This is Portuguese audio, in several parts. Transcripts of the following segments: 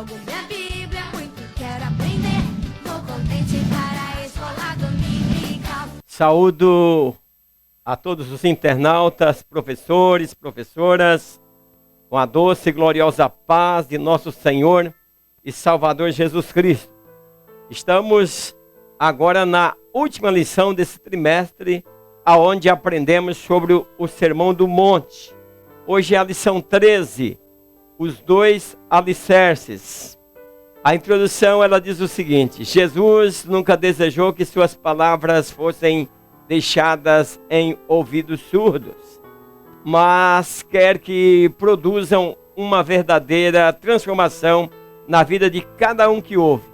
Logo minha Bíblia, muito quero aprender. Vou contente para a escola dominical. Saúdo a todos os internautas, professores, professoras, com a doce e gloriosa paz de nosso Senhor e Salvador Jesus Cristo. Estamos agora na última lição desse trimestre, aonde aprendemos sobre o Sermão do Monte. Hoje é a lição 13, os dois alicerces. A introdução ela diz o seguinte: Jesus nunca desejou que suas palavras fossem deixadas em ouvidos surdos, mas quer que produzam uma verdadeira transformação na vida de cada um que ouve,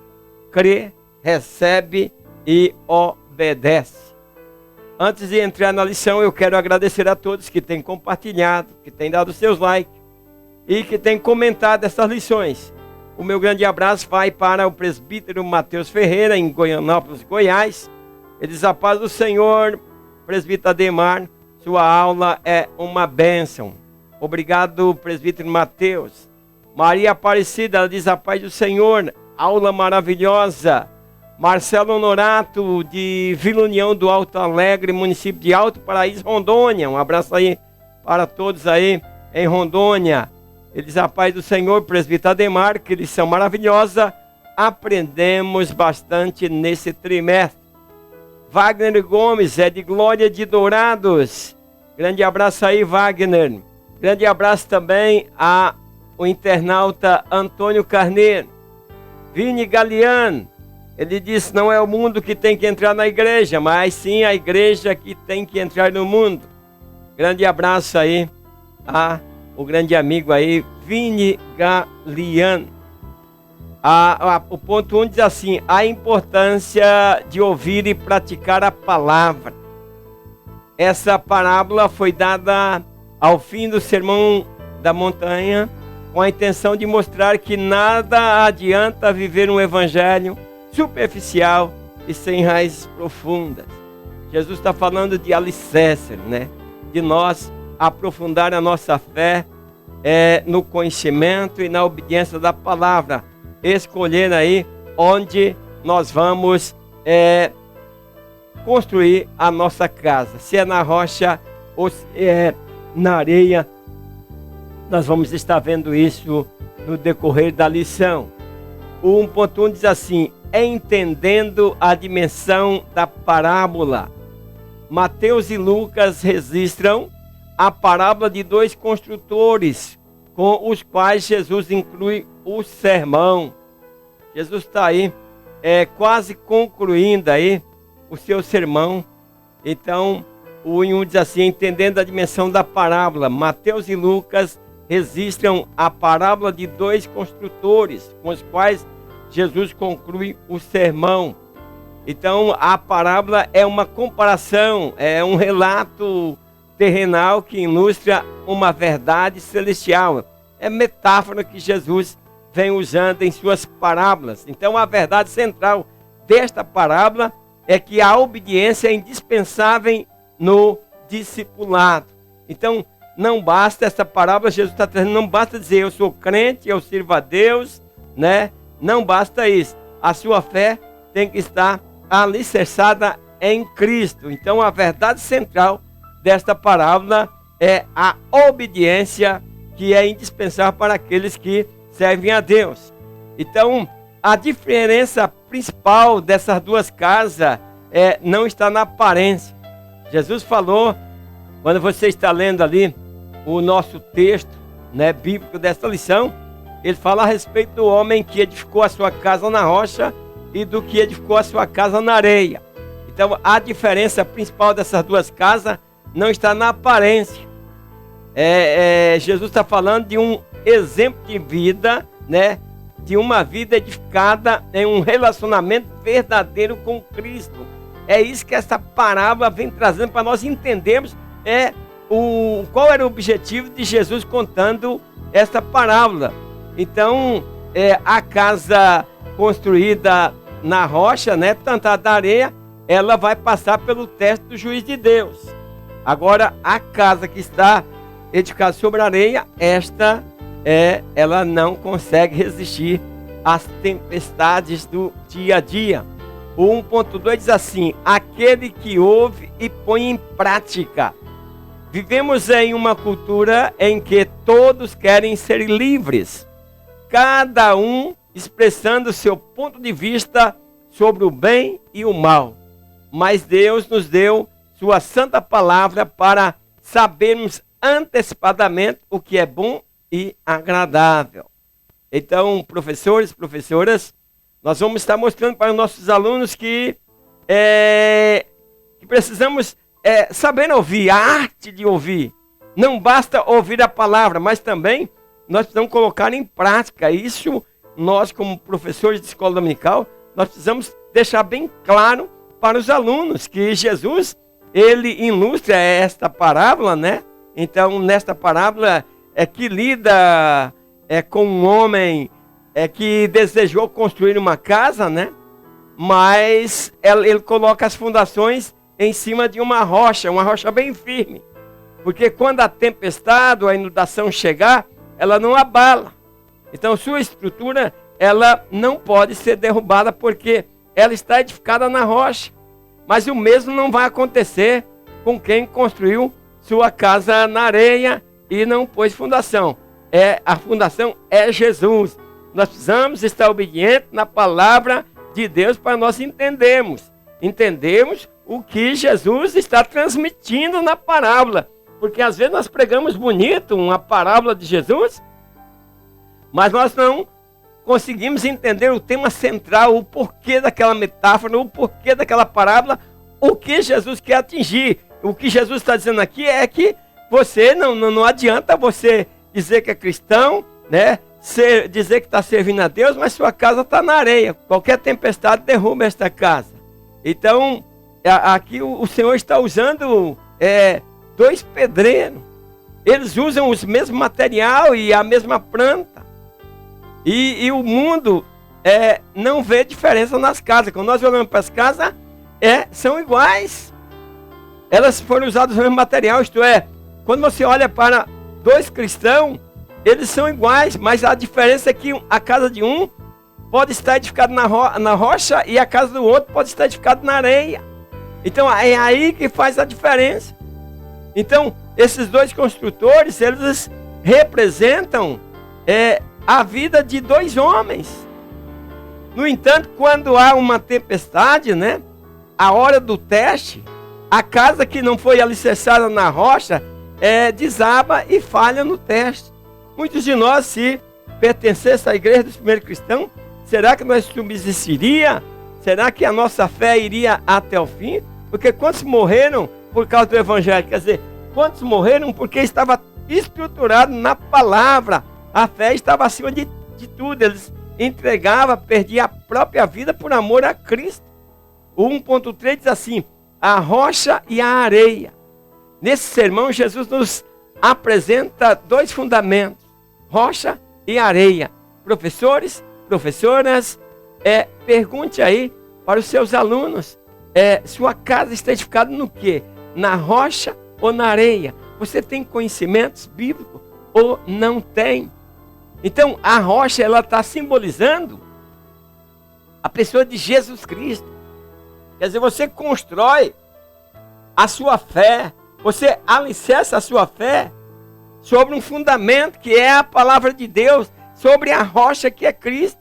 crê, recebe e obedece. Antes de entrar na lição, eu quero agradecer a todos que têm compartilhado, que têm dado seus likes e que têm comentado essas lições. O meu grande abraço vai para o presbítero Mateus Ferreira, em Goianápolis, Goiás. Ele diz: a paz do Senhor, presbítero Ademar, sua aula é uma bênção. Obrigado, presbítero Mateus. Maria Aparecida, ela diz: a paz do Senhor, aula maravilhosa. Marcelo Honorato, de Vila União do Alto Alegre, município de Alto Paraíso, Rondônia. Um abraço aí para todos aí em Rondônia. Ele diz: a paz do Senhor, presbítero Ademar, que lição maravilhosa. Aprendemos bastante nesse trimestre. Wagner Gomes, é de Glória de Dourados. Grande abraço aí, Wagner. Grande abraço também ao internauta Antônio Carneiro. Vini Galian, ele disse: não é o mundo que tem que entrar na igreja, mas sim a igreja que tem que entrar no mundo. Grande abraço aí o grande amigo aí, Vini Galian. O ponto 1 diz assim: a importância de ouvir e praticar a palavra. Essa parábola foi dada ao fim do Sermão da Montanha, com a intenção de mostrar que nada adianta viver um evangelho superficial e sem raízes profundas. Jesus está falando de alicerce, né? De nós aprofundar a nossa fé no conhecimento e na obediência da palavra. Escolher aí onde nós vamos construir a nossa casa. Se é na rocha ou se é na areia. Nós vamos estar vendo isso no decorrer da lição. O 1.1 diz assim: entendendo a dimensão da parábola. Mateus e Lucas registram a parábola de dois construtores, com os quais Jesus inclui o sermão. Jesus está aí quase concluindo aí o seu sermão. Então, o 1 diz assim: entendendo a dimensão da parábola. Mateus e Lucas registram a parábola de dois construtores, com os quais Jesus conclui o sermão. Então, a parábola é uma comparação, é um relato terrenal que ilustra uma verdade celestial. É metáfora que Jesus vem usando em suas parábolas. Então, a verdade central desta parábola é que a obediência é indispensável no discipulado. Então, não basta essa parábola, Jesus está trazendo, não basta dizer eu sou crente, eu sirvo a Deus, né? Não basta isso. A sua fé tem que estar alicerçada em Cristo. Então, a verdade central desta parábola é a obediência, que é indispensável para aqueles que servem a Deus. Então, a diferença principal dessas duas casas não está na aparência. Jesus falou, quando você está lendo ali o nosso texto, né, bíblico desta lição, ele fala a respeito do homem que edificou a sua casa na rocha e do que edificou a sua casa na areia. Então, a diferença principal dessas duas casas não está na aparência. Jesus está falando de um exemplo de vida, né? De uma vida edificada em um relacionamento verdadeiro com Cristo. É isso que essa parábola vem trazendo para nós entendermos qual era o objetivo de Jesus contando essa parábola. Então, a casa construída na rocha, né, plantada na areia, ela vai passar pelo teste do juiz de Deus. Agora, a casa que está edificada sobre a areia, ela não consegue resistir as tempestades do dia a dia. O 1.2 diz assim: aquele que ouve e põe em prática. Vivemos em uma cultura em que todos querem ser livres, cada um expressando seu ponto de vista sobre o bem e o mal. Mas Deus nos deu sua santa palavra para sabermos antecipadamente o que é bom e agradável. Então, professores, professoras, nós vamos estar mostrando para os nossos alunos que precisamos saber ouvir, a arte de ouvir. Não basta ouvir a palavra, mas também nós precisamos colocar em prática. Isso nós, como professores de escola dominical, nós precisamos deixar bem claro para os alunos que Jesus, ele ilustra esta parábola, né? Então, nesta parábola que lida com um homem que desejou construir uma casa, né? Mas ele coloca as fundações em cima de uma rocha bem firme. Porque quando a tempestade ou a inundação chegar, ela não abala. Então, sua estrutura, ela não pode ser derrubada porque ela está edificada na rocha. Mas o mesmo não vai acontecer com quem construiu sua casa na areia e não pôs fundação. A fundação é Jesus. Nós precisamos estar obedientes na palavra de Deus para nós entendermos o que Jesus está transmitindo na parábola. Porque às vezes nós pregamos bonito uma parábola de Jesus, mas nós não conseguimos entender o tema central, o porquê daquela metáfora, o porquê daquela parábola, o que Jesus quer atingir. O que Jesus está dizendo aqui é que você não adianta você dizer que é cristão, né? Dizer que está servindo a Deus, mas sua casa está na areia. Qualquer tempestade derruba esta casa. Então, aqui o Senhor está usando dois pedreiros. Eles usam os mesmos material e a mesma planta. E o mundo não vê diferença nas casas. Quando nós olhamos para as casas, são iguais. Elas foram usadas o mesmo material, isto é, quando você olha para dois cristãos, eles são iguais, mas a diferença é que a casa de um pode estar edificada na rocha e a casa do outro pode estar edificada na areia. Então é aí que faz a diferença. Então, esses dois construtores, eles representam a vida de dois homens. No entanto, quando há uma tempestade, né, a hora do teste, a casa que não foi alicerçada na rocha desaba e falha no teste. Muitos de nós, se pertencesse à igreja dos primeiros cristãos, será que nós subsistiria? Será que a nossa fé iria até o fim? Porque quantos morreram por causa do evangelho? Quer dizer, quantos morreram porque estava estruturado na palavra? A fé estava acima de tudo. Eles entregavam, perdiam a própria vida por amor a Cristo. O 1.3 diz assim: a rocha e a areia. Nesse sermão, Jesus nos apresenta dois fundamentos: rocha e areia. Professores, professoras, pergunte aí para os seus alunos: sua casa está edificada no quê? Na rocha ou na areia? Você tem conhecimentos bíblicos ou não tem? Então, a rocha, ela está simbolizando a pessoa de Jesus Cristo. Quer dizer, você constrói a sua fé, você alicerça a sua fé sobre um fundamento que é a palavra de Deus, sobre a rocha que é Cristo.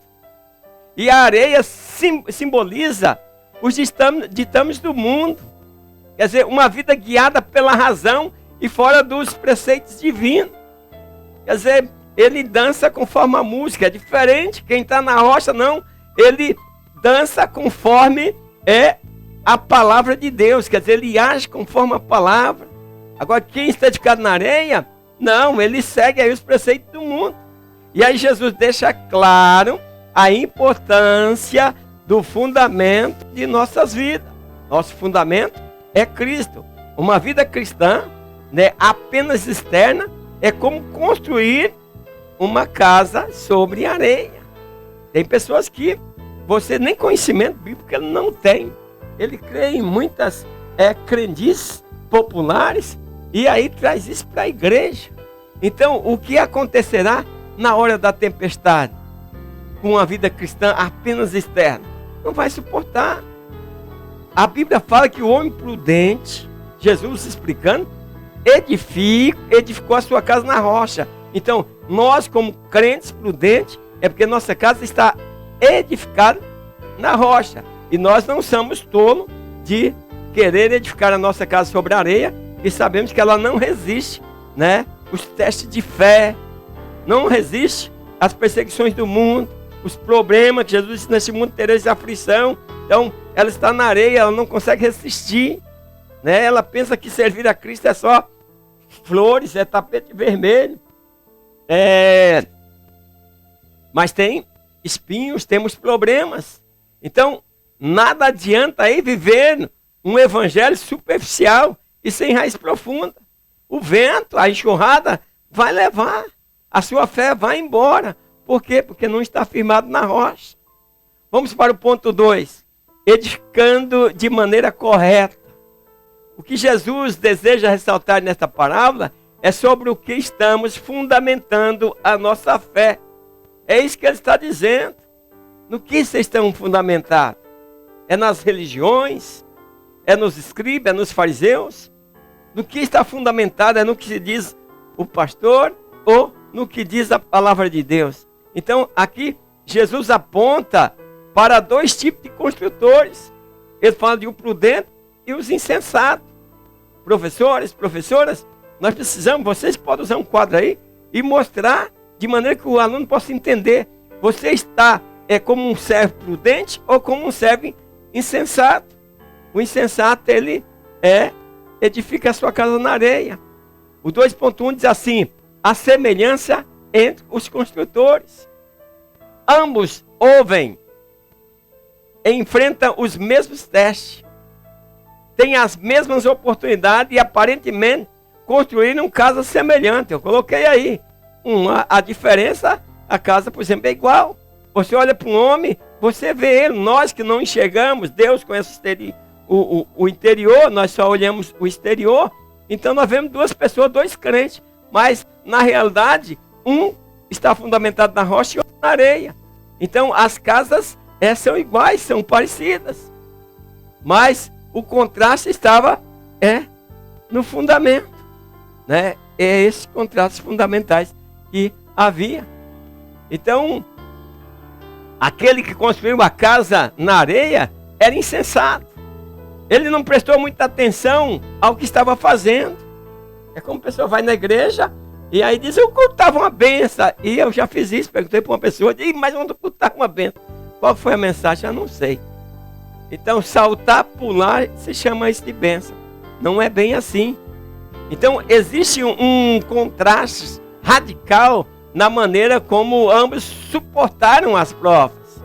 E a areia simboliza os ditames do mundo. Quer dizer, uma vida guiada pela razão e fora dos preceitos divinos. Quer dizer, ele dança conforme a música, é diferente. Quem está na rocha, não. Ele dança conforme a palavra de Deus. Quer dizer, ele age conforme a palavra. Agora, quem está edificado na areia, não, ele segue aí os preceitos do mundo. E aí Jesus deixa claro a importância do fundamento de nossas vidas. Nosso fundamento é Cristo. Uma vida cristã, né, apenas externa, é como construir uma casa sobre areia. Tem pessoas que você nem conhecimento bíblico ele não tem. Ele crê em muitas crendices populares e aí traz isso para a igreja. Então, o que acontecerá na hora da tempestade? com uma vida cristã apenas externa, não vai suportar. A Bíblia fala que o homem prudente, Jesus explicando, edificou a sua casa na rocha. Então, nós como crentes prudentes, é porque nossa casa está edificada na rocha. E nós não somos tolos de querer edificar a nossa casa sobre a areia, e sabemos que ela não resiste, né? Os testes de fé, não resiste às perseguições do mundo, os problemas que Jesus disse: neste mundo tereis aflição. Então, ela está na areia, ela não consegue resistir, né? Ela pensa que servir a Cristo é só flores, é tapete vermelho, mas tem espinhos, temos problemas. Então, nada adianta aí viver um evangelho superficial e sem raiz profunda. O vento, a enxurrada vai levar, a sua fé vai embora. Por quê? Porque não está firmado na rocha. Vamos para o ponto 2. Edificando de maneira correta. O que Jesus deseja ressaltar nesta parábola é sobre o que estamos fundamentando a nossa fé. É isso que ele está dizendo. No que vocês estão fundamentados? É nas religiões? É nos escribas? É nos fariseus? No que está fundamentado? É no que diz o pastor ou no que diz a palavra de Deus? Então, aqui, Jesus aponta para 2 tipos de construtores. Ele fala de o prudente e os insensatos. Professores, professoras, nós precisamos, vocês podem usar um quadro aí e mostrar de maneira que o aluno possa entender. Você está como um servo prudente ou como um servo insensato? O insensato, ele edifica a sua casa na areia. O 2.1 diz assim: a semelhança entre os construtores. Ambos ouvem, enfrentam os mesmos testes, têm as mesmas oportunidades e aparentemente construíram casas semelhantes. Eu coloquei aí. A diferença, a casa, por exemplo, é igual. Você olha para um homem, você vê ele. Nós que não enxergamos, Deus conhece o interior, nós só olhamos o exterior. Então nós vemos 2 pessoas, 2 crentes. Mas na realidade, um está fundamentado na rocha e outro na areia. Então as casas são iguais, são parecidas. Mas o contraste estava no fundamento, né? É esses contrastes fundamentais que havia. Então, aquele que construiu uma casa na areia era insensato. Ele não prestou muita atenção ao que estava fazendo. É como a pessoa vai na igreja e aí diz: eu cultava uma benção. E eu já fiz isso, perguntei para uma pessoa: mas onde cultava uma benção? Qual foi a mensagem? Eu não sei. Então, saltar, pular, se chama isso de bênção. Não é bem assim. Então, existe um contraste radical na maneira como ambos suportaram as provas.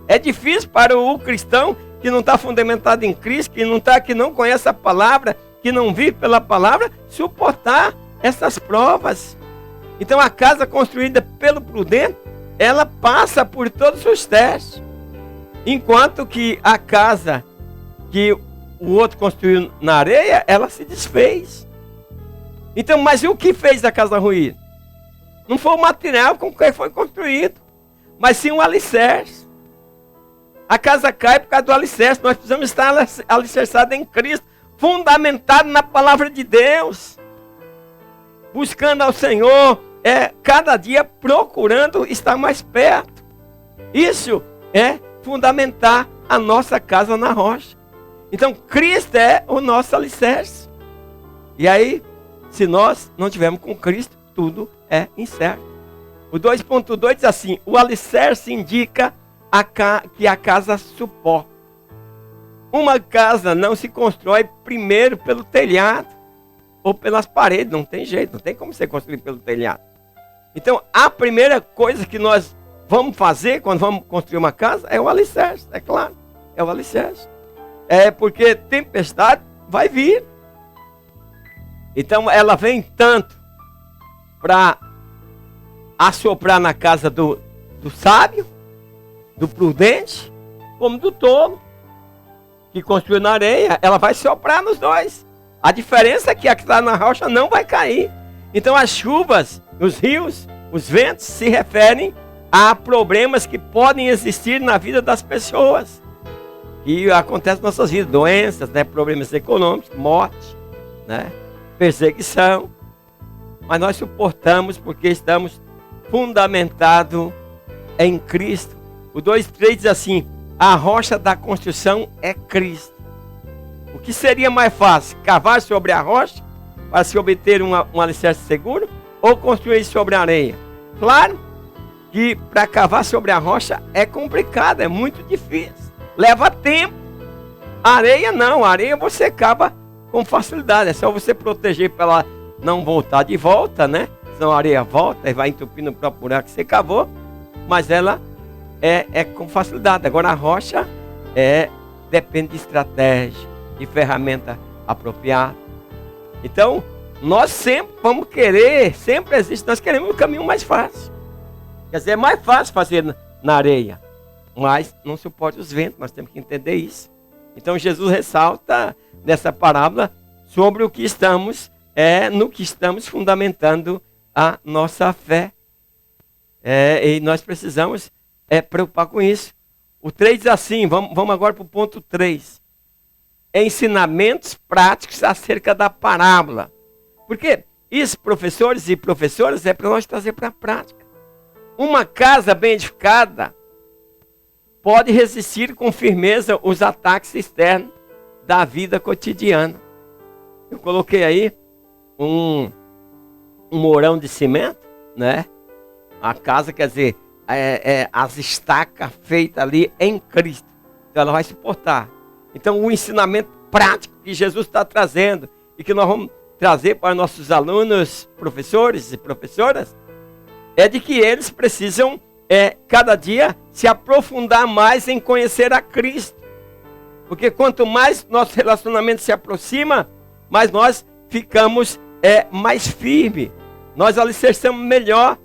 É difícil para o cristão que não está fundamentado em Cristo, que não conhece a palavra, que não vive pela palavra, suportar essas provas. Então, a casa construída pelo prudente, ela passa por todos os testes. Enquanto que a casa que o outro construiu na areia, ela se desfez. Então, mas e o que fez a casa ruir? Não foi o material com que foi construído, mas sim um alicerce. A casa cai por causa do alicerce. Nós precisamos estar alicerçados em Cristo, fundamentado na palavra de Deus, buscando ao Senhor, cada dia procurando estar mais perto. Isso é fundamentar a nossa casa na rocha. Então, Cristo é o nosso alicerce. E aí, se nós não tivermos com Cristo, tudo é incerto. O 2.2 diz assim: o alicerce indica que a casa suporta. Uma casa não se constrói primeiro pelo telhado ou pelas paredes. Não tem jeito, não tem como ser construído pelo telhado. Então, a primeira coisa que nós vamos fazer quando vamos construir uma casa é o alicerce, é claro. É o alicerce. Porque tempestade vai vir. Então, ela vem tanto para assoprar na casa do sábio, do prudente, como do tolo, que construiu na areia. Ela vai soprar nos dois. A diferença é que a que está na rocha não vai cair. Então as chuvas, os rios, os ventos se referem há problemas que podem existir na vida das pessoas. E acontece nas nossas vidas, doenças, né? Problemas econômicos, morte, né? Perseguição. Mas nós suportamos porque estamos fundamentados em Cristo. O 2:3 diz assim: a rocha da construção é Cristo. O que seria mais fácil? Cavar sobre a rocha para se obter um alicerce seguro? Ou construir sobre a areia? Claro que para cavar sobre a rocha é complicado, é muito difícil. Leva tempo. A areia não, a areia você cava com facilidade. É só você proteger para ela não voltar de volta, né? Senão a areia volta e vai entupindo o próprio buraco que você cavou. Mas ela é com facilidade. Agora a rocha depende de estratégia, de ferramenta apropriada. Então, nós sempre vamos querer, sempre existe, nós queremos um caminho mais fácil. Quer dizer, é mais fácil fazer na areia, mas não suporta os ventos, nós temos que entender isso. Então Jesus ressalta nessa parábola sobre o que estamos, no que estamos fundamentando a nossa fé. E nós precisamos preocupar com isso. O 3 diz assim, vamos agora para o ponto 3. Ensinamentos práticos acerca da parábola. Porque isso, professores e professoras, é para nós trazer para a prática. Uma casa bem edificada pode resistir com firmeza os ataques externos da vida cotidiana. Eu coloquei aí um mourão de cimento, né? A casa, quer dizer, as estacas feitas ali em Cristo. Então ela vai suportar. Então o ensinamento prático que Jesus está trazendo e que nós vamos trazer para nossos alunos, professores e professoras, é de que eles precisam, cada dia, se aprofundar mais em conhecer a Cristo. Porque quanto mais nosso relacionamento se aproxima, mais nós ficamos mais firmes. Nós alicerçamos melhor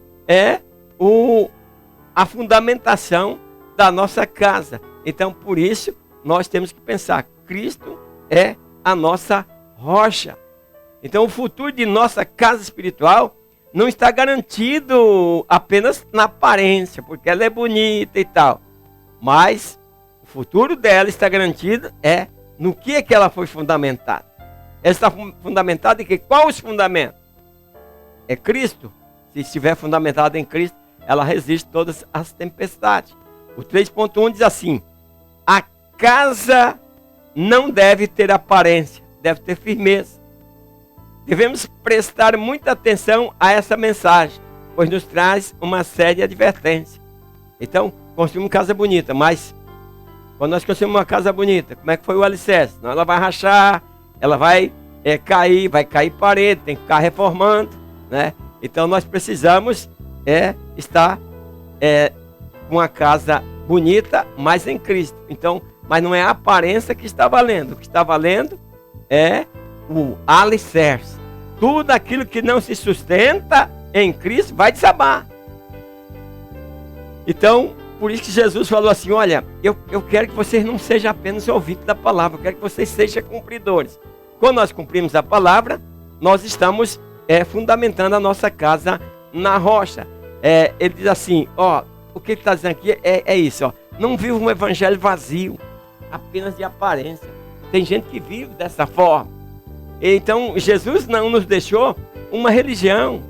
a fundamentação da nossa casa. Então, por isso, nós temos que pensar, Cristo é a nossa rocha. Então, o futuro de nossa casa espiritual não está garantido apenas na aparência, porque ela é bonita e tal. Mas o futuro dela está garantido no que ela foi fundamentada. Ela está fundamentada em que? Qual os fundamentos? É Cristo. Se estiver fundamentada em Cristo, ela resiste todas as tempestades. O 3.1 diz assim: a casa não deve ter aparência, deve ter firmeza. Devemos prestar muita atenção a essa mensagem, pois nos traz uma séria advertência. Então, construímos uma casa bonita, mas quando nós construímos uma casa bonita, como é que foi o alicerce? Não, ela vai rachar, ela vai cair parede, tem que ficar reformando, né? Então nós precisamos estar com uma casa bonita, mas em Cristo. Então, mas não é a aparência que está valendo. O que está valendo é o alicerce. Tudo aquilo que não se sustenta em Cristo vai desabar. Então, por isso que Jesus falou assim: olha, eu quero que vocês não sejam apenas ouvintes da palavra, eu quero que vocês sejam cumpridores. Quando nós cumprimos a palavra, nós estamos fundamentando a nossa casa na rocha. Ele diz assim, o que ele está dizendo aqui é isso, não viva um evangelho vazio, apenas de aparência. Tem gente que vive dessa forma. Então Jesus não nos deixou uma religião,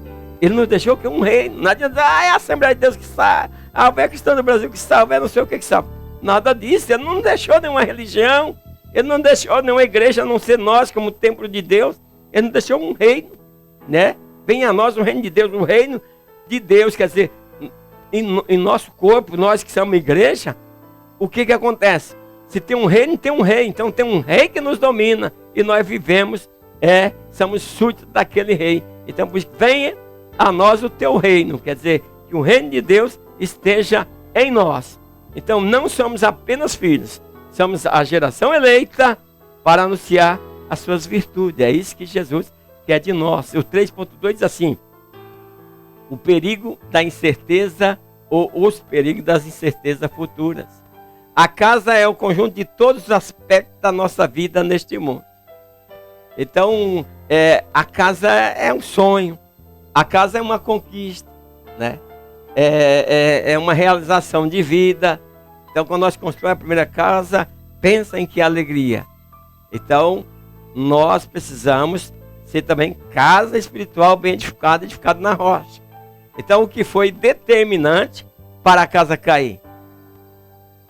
ele nos deixou que um reino. Não adianta, é a Assembleia de Deus que salva, é cristão do Brasil que salva, não sei o que salva. Nada disso, ele não deixou nenhuma religião, ele não deixou nenhuma igreja, a não ser nós como templo de Deus. Ele não deixou um reino, né? Venha a nós o reino de Deus, o reino de Deus, quer dizer, em nosso corpo, nós que somos igreja, o que acontece? Se tem um reino, tem um rei. Então tem um rei que nos domina e nós vivemos, somos súditos daquele rei. Então venha a nós o teu reino, quer dizer, que o reino de Deus esteja em nós. Então não somos apenas filhos, somos a geração eleita para anunciar as suas virtudes. É isso que Jesus quer de nós. O 3.2 diz assim: o perigo da incerteza ou os perigos das incertezas futuras. A casa é o conjunto de todos os aspectos da nossa vida neste mundo. Então, a casa é um sonho. A casa é uma conquista, né? é uma realização de vida. Então, quando nós construímos a primeira casa, pensa em que alegria. Então, nós precisamos ser também casa espiritual bem edificada na rocha. Então, o que foi determinante para a casa cair?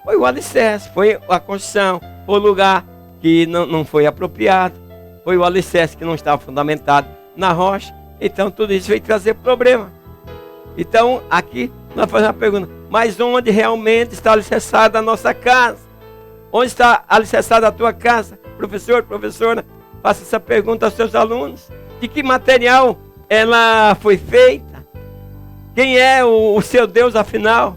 Foi o alicerce, foi a construção, foi o lugar que não foi apropriado, foi o alicerce que não estava fundamentado na rocha. Então, tudo isso veio trazer problema. Então, aqui nós fazemos uma pergunta: mas onde realmente está alicerçada a nossa casa? Onde está alicerçada a tua casa? Professor, professora, faça essa pergunta aos seus alunos. De que material ela foi feita? Quem é o seu Deus, afinal?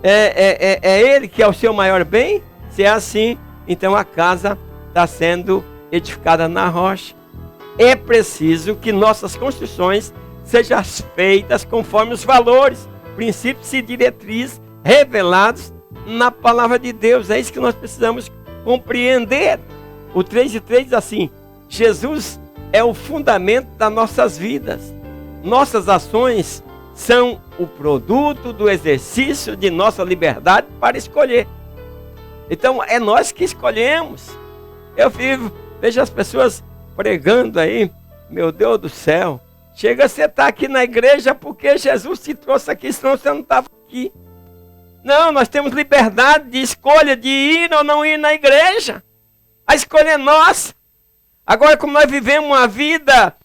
É Ele que é o seu maior bem? Se é assim, então a casa está sendo edificada na rocha. É preciso que nossas construções sejam feitas conforme os valores, princípios e diretrizes revelados na palavra de Deus. É isso que nós precisamos compreender. O 3:3 diz assim: Jesus é o fundamento das nossas vidas. Nossas ações são o produto do exercício de nossa liberdade para escolher. Então é nós que escolhemos. Eu vejo as pessoas pregando aí, meu Deus do céu, chega, você está aqui na igreja porque Jesus te trouxe aqui, senão você não estava aqui. Não, nós temos liberdade de escolha de ir ou não ir na igreja. A escolha é nossa. Agora, como nós vivemos uma vida,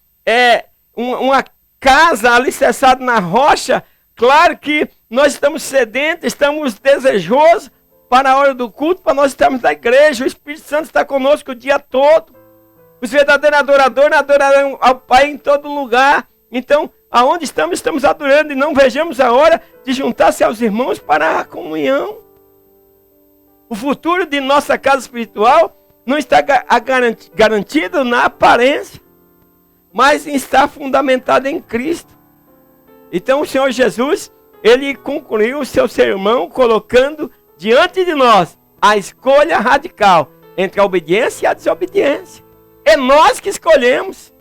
uma casa alicerçada na rocha, claro que nós estamos sedentos, estamos desejosos para a hora do culto, para nós estarmos na igreja. O Espírito Santo está conosco o dia todo. Os verdadeiros adoradores adorarão ao Pai em todo lugar. Então, aonde estamos, estamos adorando, e não vejamos a hora de juntar-se aos irmãos para a comunhão. O futuro de nossa casa espiritual não está garantido na aparência, mas está fundamentado em Cristo. Então o Senhor Jesus, Ele concluiu o seu sermão colocando diante de nós a escolha radical entre a obediência e a desobediência. É nós que escolhemos.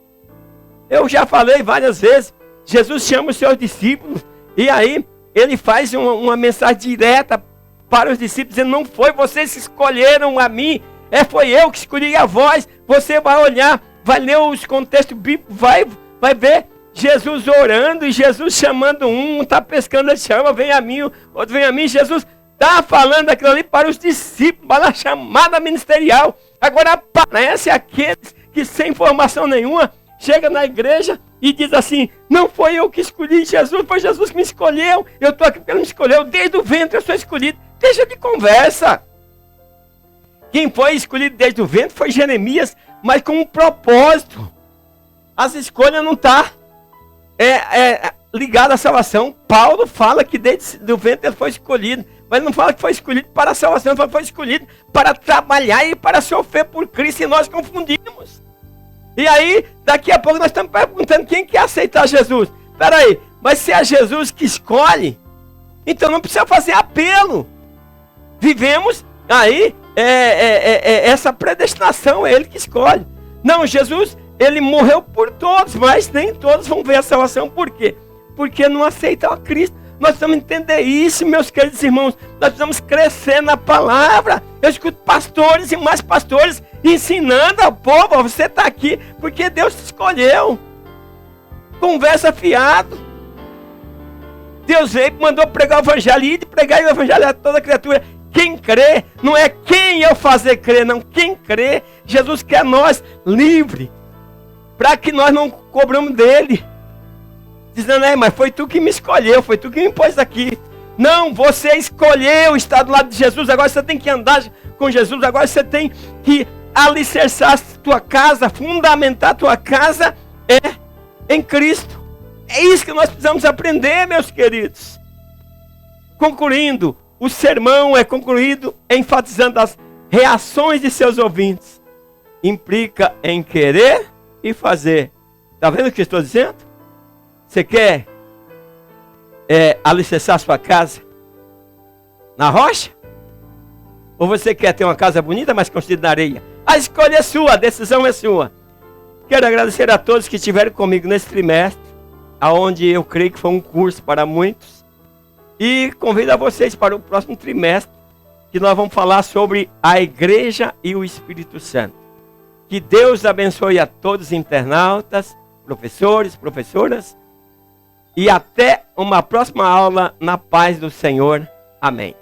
Eu já falei várias vezes, Jesus chama os seus discípulos e aí Ele faz uma mensagem direta para os discípulos, dizendo: não foi vocês que escolheram a mim, foi eu que escolhi a vós. Você vai olhar, vai ler os contextos bíblicos, vai ver Jesus orando e Jesus chamando um está pescando, ele chama, vem a mim, outro vem a mim. Jesus está falando aquilo ali para os discípulos, para a chamada ministerial. Agora aparece aqueles que sem formação nenhuma chega na igreja e diz assim: não foi eu que escolhi Jesus, foi Jesus que me escolheu. Eu estou aqui porque Ele me escolheu, desde o ventre eu sou escolhido. Deixa de conversa. Quem foi escolhido desde o ventre foi Jeremias, mas com um propósito. As escolhas não estão ligadas à salvação. Paulo fala que desde o ventre ele foi escolhido, mas ele não fala que foi escolhido para a salvação, ele fala que foi escolhido para trabalhar e para sofrer por Cristo, e nós confundimos. E aí, daqui a pouco nós estamos perguntando quem quer aceitar Jesus. Espera aí, mas se é Jesus que escolhe, então não precisa fazer apelo. Vivemos aí essa predestinação, é Ele que escolhe. Não, Jesus, Ele morreu por todos, mas nem todos vão ver a salvação. Por quê? Porque não aceitam a Cristo. Nós precisamos entender isso, meus queridos irmãos. Nós precisamos crescer na palavra. Eu escuto pastores e mais pastores ensinando ao povo: você está aqui porque Deus te escolheu. Conversa fiado. Deus veio e mandou pregar o evangelho, e pregar o evangelho a toda criatura. Quem crê, não é quem eu fazer crer, não. Quem crê, Jesus quer nós livre, para que nós não cobramos dele, dizendo: mas foi tu que me escolheu, foi tu que me pôs aqui. Não, você escolheu estar do lado de Jesus, agora você tem que andar com Jesus, agora você tem que alicerçar a tua casa, fundamentar a tua casa em Cristo. É isso que nós precisamos aprender, meus queridos. Concluindo, o sermão é concluído enfatizando as reações de seus ouvintes. Implica em querer e fazer. Está vendo o que eu estou dizendo? Você quer alicerçar sua casa na rocha? Ou você quer ter uma casa bonita, mas construída na areia? A escolha é sua, a decisão é sua. Quero agradecer a todos que estiveram comigo nesse trimestre. aonde eu creio que foi um curso para muitos. E convido a vocês para o próximo trimestre, que nós vamos falar sobre a Igreja e o Espírito Santo. Que Deus abençoe a todos os internautas, professores, professoras. E até uma próxima aula na paz do Senhor. Amém.